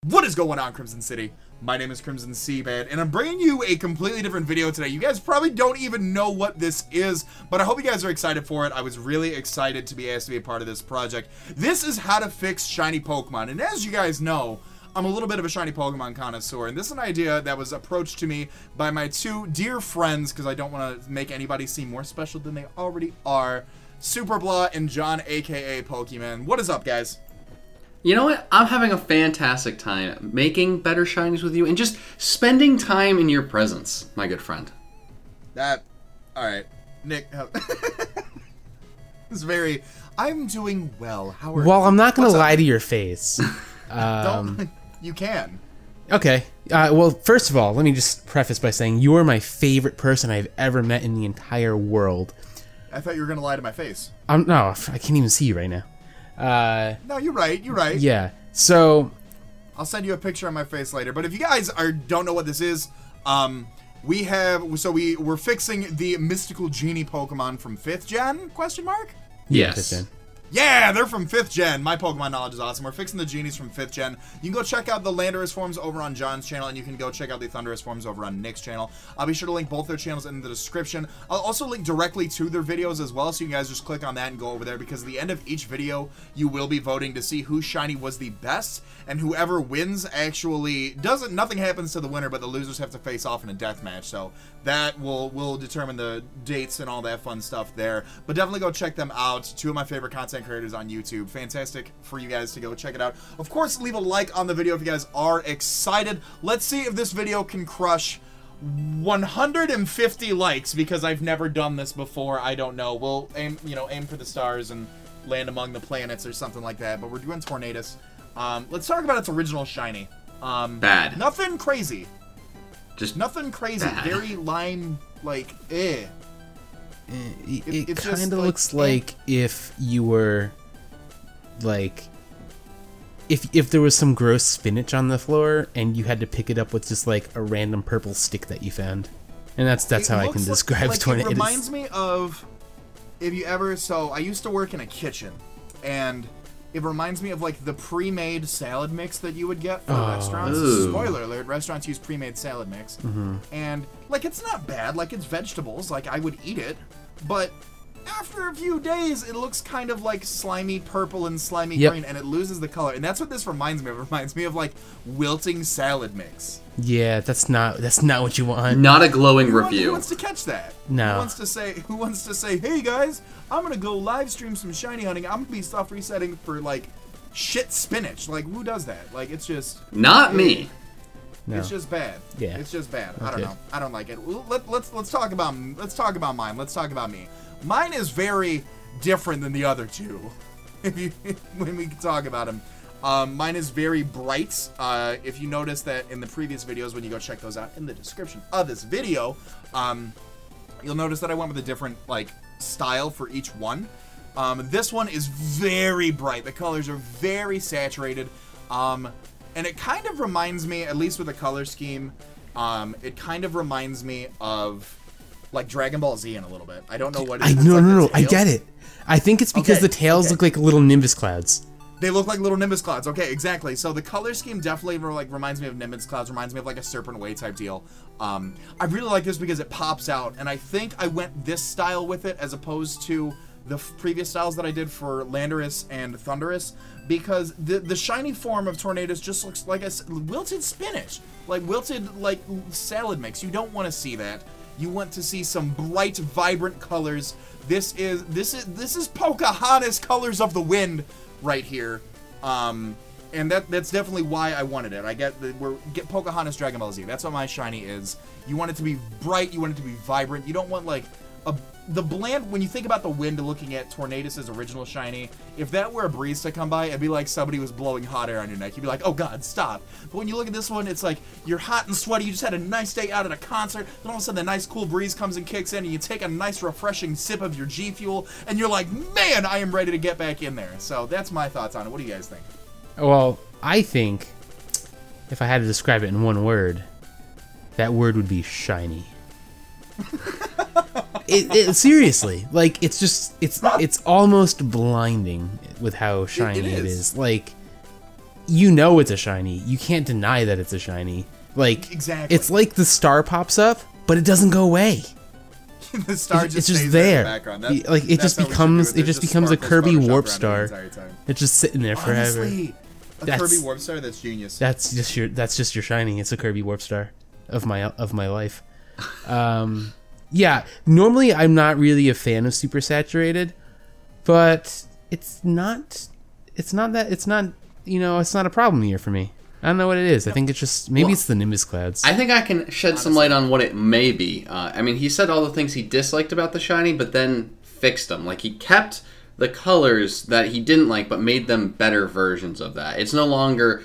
What is going on, Crimson City? My name is Crimson CBAD, and I'm bringing you a completely different video today. You guys probably don't even know what this is, but I hope you guys are excited for it. I was really excited to be asked to be a part of this project. This is how to fix shiny Pokemon, and as you guys know, I'm a little bit of a shiny Pokemon connoisseur, and this is an idea that was approached to me by my two dear friends, because I don't want to make anybody seem more special than they already are, Suuperblah and John, aka PokeMen. What is up, guys? You know what? I'm having a fantastic time making better shinies with you and just spending time in your presence, my good friend. Alright. Nick, it's very, I'm doing well. How are you? Well, I'm not going to lie to your face. You can. Okay. Well, first of all, let me just preface by saying you are my favorite person I've ever met in the entire world. I thought you were going to lie to my face. No, I can't even see you right now. No, you're right. You're right. Yeah. So I'll send you a picture of my face later. But if you guys don't know what this is, we're fixing the mystical genie Pokemon from 5th gen? Question mark? Yes. 5th gen. Yeah, they're from 5th gen. My Pokemon knowledge is awesome. We're fixing the genies from 5th gen. You can go check out the Landorus forms over on John's channel, and you can go check out the Thundurus forms over on Nick's channel. I'll be sure to link both their channels in the description. I'll also link directly to their videos as well, so you guys just click on that and go over there, because at the end of each video, you will be voting to see whose shiny was the best, and whoever wins actually nothing happens to the winner, but the losers have to face off in a death match, so that will determine the dates and all that fun stuff there. But definitely go check them out. Two of my favorite content creators on YouTube. Fantastic for you guys to go check it out. Of course, leave a like on the video if you guys are excited. Let's see if this video can crush 150 likes, because I've never done this before. I don't know. We'll aim for the stars and land among the planets or something like that. But we're doing Tornadus. Let's talk about its original shiny. Bad. Nothing crazy. Just nothing crazy. bad. Very lime, like, eh. It just, kind of like, looks like if you were, like, if there was some gross spinach on the floor and you had to pick it up with just like a random purple stick that you found, and that's how I can describe Tornadus. It reminds me of, if you ever, so I used to work in a kitchen, and it reminds me of like the pre-made salad mix that you would get from restaurants. Ooh. Spoiler alert, restaurants use pre-made salad mix. And like, it's not bad, like it's vegetables, like I would eat it, but after a few days it looks kind of like slimy purple and slimy green, and it loses the color. And that's what this reminds me of. It reminds me of like wilting salad mix. Yeah, that's not what you want. not a glowing Who review. wants to catch that? No. Who wants to say, hey guys, I'm gonna go live stream some shiny hunting. I'm gonna be stuff resetting for like shit spinach. Like, who does that? Like, it's just Not me. No. It's just bad. Yeah. It's just bad. I Okay. don't know. I don't like it. Let's talk about mine. Let's talk about me. Mine is very different than the other two. When we talk about them. Mine is very bright. If you notice that in the previous videos, when you go check those out in the description of this video, you'll notice that I went with a different like style for each one. This one is very bright. The colors are very saturated. And it kind of reminds me, at least with the color scheme, it kind of reminds me of like Dragon Ball Z in a little bit. I don't know what it is. No, I get it. I think it's because the tails look like little Nimbus clouds. They look like little Nimbus clouds. Okay, exactly. So the color scheme definitely like reminds me of Nimbus clouds, reminds me of like a Serpent Way type deal. I really like this because it pops out, and I think I went this style with it as opposed to the previous styles that I did for Landorus and Thundurus, because the shiny form of Tornadus just looks like a wilted spinach, like wilted like salad mix. You don't want to see that. You want to see some bright, vibrant colors. This is Pocahontas colors of the wind right here, and that's definitely why I wanted it. I get Pocahontas Dragon Ball Z. That's what my shiny is. You want it to be bright. You want it to be vibrant. You don't want like the bland. When you think about the wind looking at Tornadus' original shiny, if that were a breeze to come by, it'd be like somebody was blowing hot air on your neck. You'd be like, oh god, stop. But when you look at this one, it's like you're hot and sweaty, you just had a nice day out at a concert, then all of a sudden the nice cool breeze comes and kicks in, and you take a nice refreshing sip of your G Fuel, and you're like, man, I am ready to get back in there. So that's my thoughts on it. What do you guys think? Well, I think if I had to describe it in one word, that word would be shiny. Seriously, like it's almost blinding with how shiny it is. Like you know it's a shiny. You can't deny that it's a shiny. Like, exactly. It's like the star pops up, but it doesn't go away. The star it's just just stays there. in the background. It just becomes a Kirby warp star. The entire time. It's just sitting there forever. Honestly, Kirby warp star. That's genius. That's just your shiny. It's a Kirby warp star of my life. Yeah. Normally, I'm not really a fan of super saturated, but it's not a problem here for me. I don't know what it is. I think it's just maybe it's the Nimbus clouds. I think I can shed some light on what it may be. I mean, he said all the things he disliked about the shiny, but then fixed them. Like, he kept the colors that he didn't like, but made them better versions of that. It's no longer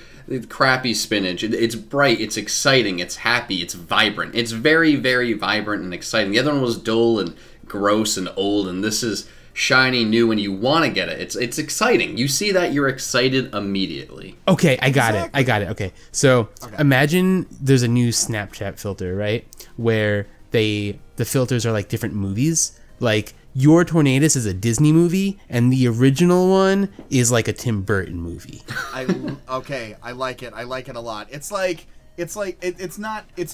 crappy spinach. It's bright, it's exciting, it's happy, it's vibrant. It's very, very vibrant and exciting. The other one was dull and gross and old, and this is shiny, new, and you want to get it. It's exciting. You see that, you're excited immediately. Okay, I got it. Okay, so imagine there's a new Snapchat filter, right? Where the filters are like different movies. Like, your Tornadus is a Disney movie, and the original one is like a Tim Burton movie. I like it. I like it a lot. It's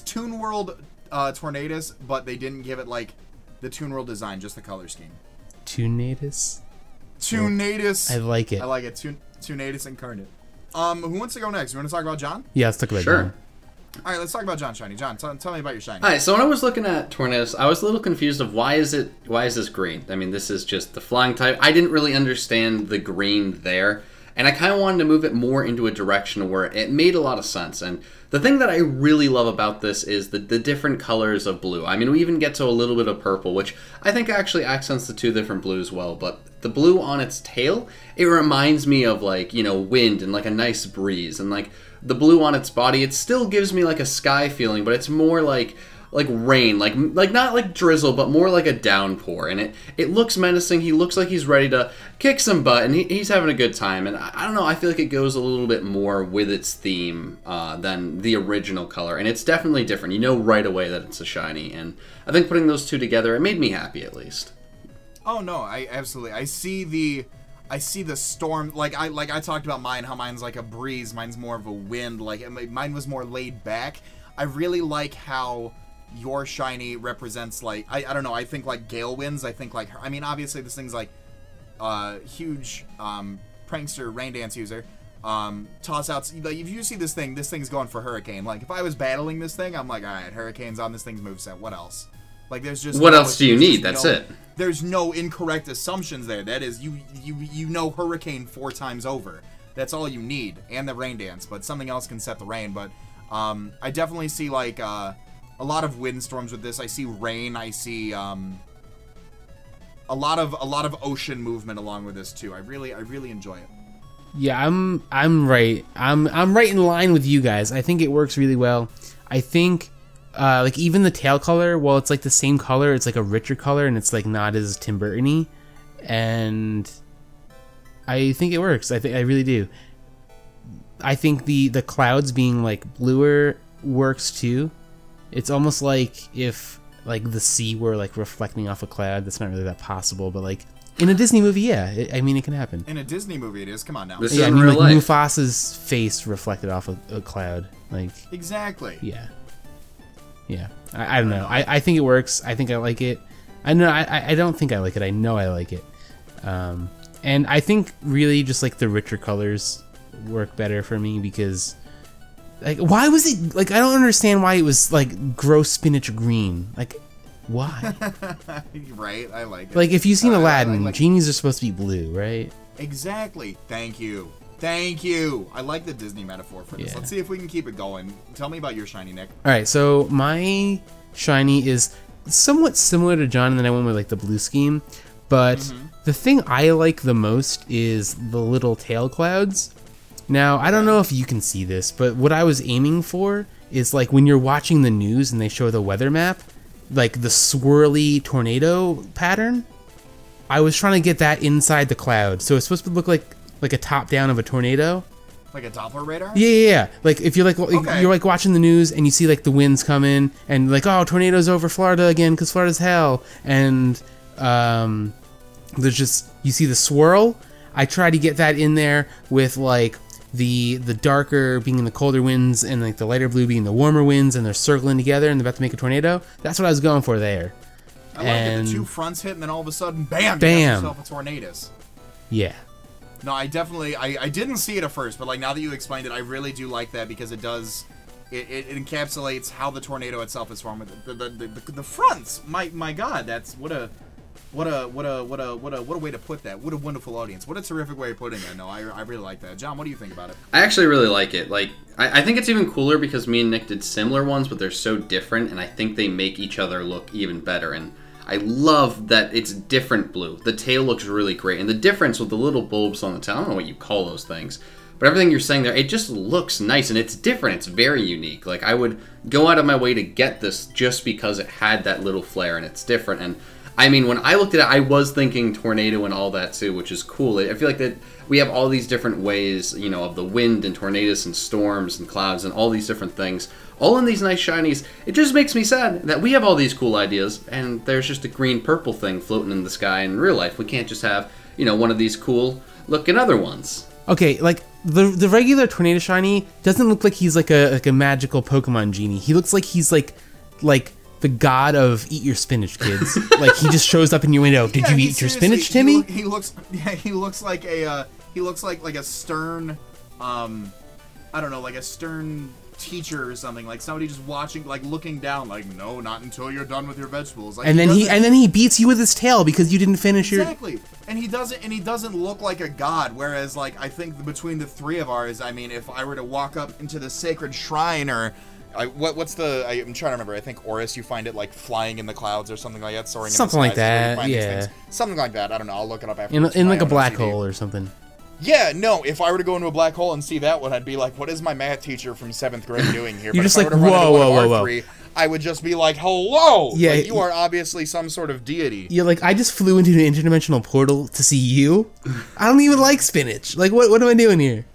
Toon World Tornadus, but they didn't give it like the Toon World design, just the color scheme. Tornadus. I like it. I like it. Tornadus incarnate. Who wants to go next? You want to talk about John? Yeah, let's talk about John. All right, let's talk about John shiny. John, tell me about your shiny. All right, so when I was looking at Tornadus, I was a little confused of why is this green? I mean, this is just the flying type. I didn't really understand the green there, and I kind of wanted to move it more into a direction where it made a lot of sense. And the thing that I really love about this is the different colors of blue. I mean, we even get to a little bit of purple, which I think actually accents the two different blues well. But the blue on its tail, it reminds me of, like, you know, wind and like a nice breeze. And like the blue on its body, it still gives me like a sky feeling, but it's more like rain, like not like drizzle, but more like a downpour. And it looks menacing. He looks like he's ready to kick some butt, and he's having a good time. And I don't know, I feel like it goes a little bit more with its theme than the original color, and it's definitely different. You know right away that it's a shiny, and I think putting those two together, it made me happy at least. Oh no, I see the storm. Like I talked about mine, how mine's like a breeze, mine's more of a wind. Like mine was more laid back. I really like how your shiny represents, like, I don't know, I think like gale winds. I think like, I mean, obviously this thing's like huge prankster rain dance user. Toss outs, like, if you see this thing's going for hurricane. Like, if I was battling this thing, I'm like, all right, hurricane's on this thing's moveset. What else? Like, there's just what else do you need? That's it. There's no incorrect assumptions there. That is, you know hurricane 4 times over. That's all you need, and the rain dance. But something else can set the rain. But I definitely see like a lot of windstorms with this. I see rain. I see a lot of ocean movement along with this too. I really enjoy it. Yeah, I'm right. I'm right in line with you guys. I think it works really well. I think like even the tail color, while it's like the same color, it's like a richer color and it's like not as Tim Burton-y, and I think it works. I really do. I think the clouds being like bluer works too. It's almost like if like the sea were like reflecting off a cloud. That's not really that possible, but like in a Disney movie, yeah, I mean, it can happen. In a Disney movie, it is. Come on now. This yeah, is I mean, real like life. Mufasa's face reflected off a cloud, like Exactly. yeah. I don't know. I think it works. I think I like it. I know. I don't think I like it. I know I like it. And I think really just like the richer colors work better for me because, like, why was it like? I don't understand why it was like gross spinach green. Like, why? Right. I like it. Like, if you've seen Aladdin, like genies are supposed to be blue, right? Exactly. Thank you. I like the Disney metaphor for this. Yeah. Let's see if we can keep it going. Tell me about your shiny, Nick. All right, so my shiny is somewhat similar to John, and then I went with like the blue scheme. But the thing I like the most is the little tail clouds. Now, I don't know if you can see this, but what I was aiming for is like when you're watching the news and they show the weather map, like the swirly tornado pattern. I was trying to get that inside the cloud, so it's supposed to look like a top down of a tornado. Like a Doppler radar? Yeah. Like if you're like you're like watching the news and you see like the winds come in and like, oh, tornadoes over Florida again because Florida's hell, and there's just, you see the swirl. I try to get that in there with like the darker being the colder winds and like the lighter blue being the warmer winds, and they're circling together and they're about to make a tornado. That's what I was going for there. I like it. The two fronts hit, and then all of a sudden, bam! Bam! You got yourself a Tornadus. Yeah. No, I definitely, I didn't see it at first, but like now that you explained it, I really do like that because it does, it encapsulates how the tornado itself is formed. The fronts, my God, that's what a way to put that. What a wonderful audience. What a terrific way of putting it. No, I really like that. John, what do you think about it? I actually really like it. Like, I think it's even cooler because me and Nick did similar ones, but they're so different, and I think they make each other look even better. And I love that it's different blue. The tail looks really great, and the difference with the little bulbs on the tail, I don't know what you call those things, but everything you're saying there, it just looks nice, and it's different. It's very unique. Like, I would go out of my way to get this just because it had that little flair, and it's different. And I mean, when I looked at it, I was thinking tornado and all that too, which is cool. I feel like that we have all these different ways, you know, of the wind and tornadoes and storms and clouds and all these different things, all in these nice shinies. It just makes me sad that we have all these cool ideas, and there's just a green-purple thing floating in the sky in real life. We can't just have, you know, one of these cool-looking other ones. Okay, like, the regular tornado shiny doesn't look like he's like a magical Pokemon genie. He looks like he's like the god of eat your spinach, kids. Like, he just shows up in your window. Did you eat your spinach, Timmy? He looks like a like a stern, I don't know, like a stern teacher or something, like somebody just watching, like looking down, like, no, not until you're done with your vegetables. Like, and then he beats you with his tail because you didn't finish your... Exactly. And he doesn't look like a god, whereas, like, I think between the three of ours, I mean, if I were to walk up into the sacred shrine, or what's the, I'm trying to remember, I think Oris, you find it like flying in the clouds or something like that, soaring something in the skies, like that, yeah, something like that. I don't know, I'll look it up after. In like a black hole or something. Yeah, no, if I were to go into a black hole and see that one, I'd be like, what is my math teacher from 7th grade doing here? You're but just if like, I were to run into whoa. R3, I would just be like, hello! Yeah, like, you are obviously some sort of deity. Yeah, like, I just flew into an interdimensional portal to see you. I don't even like spinach. Like, what am I doing here?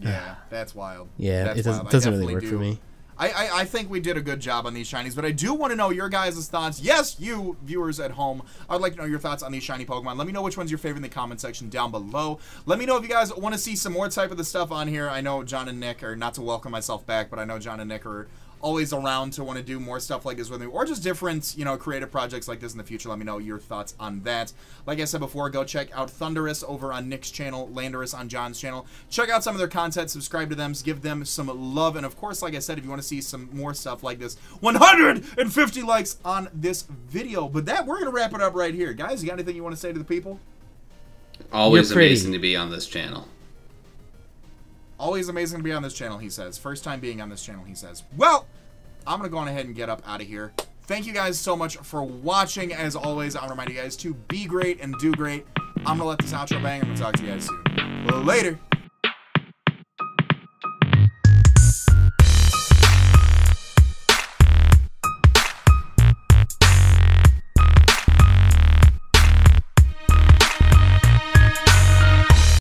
Yeah, that's wild. Yeah, that's it doesn't really work for me. I think we did a good job on these shinies, but I do want to know your guys' thoughts. Yes, you viewers at home, I'd like to know your thoughts on these shiny Pokemon. Let me know which one's your favorite in the comment section down below. Let me know if you guys want to see some more type of the stuff on here. I know John and Nick are, not to welcome myself back, but I know John and Nick are always around to want to do more stuff like this with me, or just different, you know, creative projects like this in the future. Let me know your thoughts on that. Like I said before, go check out Thundurus over on Nick's channel, Landorus on John's channel. Check out some of their content, subscribe to them, give them some love, and of course, like I said, if you want to see some more stuff like this, 150 likes on this video. But we're gonna wrap it up right here, guys. You got anything you want to say to the people? Always amazing to be on this channel. Always amazing to be on this channel, he says. First time being on this channel, he says. Well, I'm going to go on ahead and get up out of here. Thank you guys so much for watching. As always, I'll remind you guys to be great and do great. I'm going to let this outro bang. I'm going to talk to you guys soon. Later.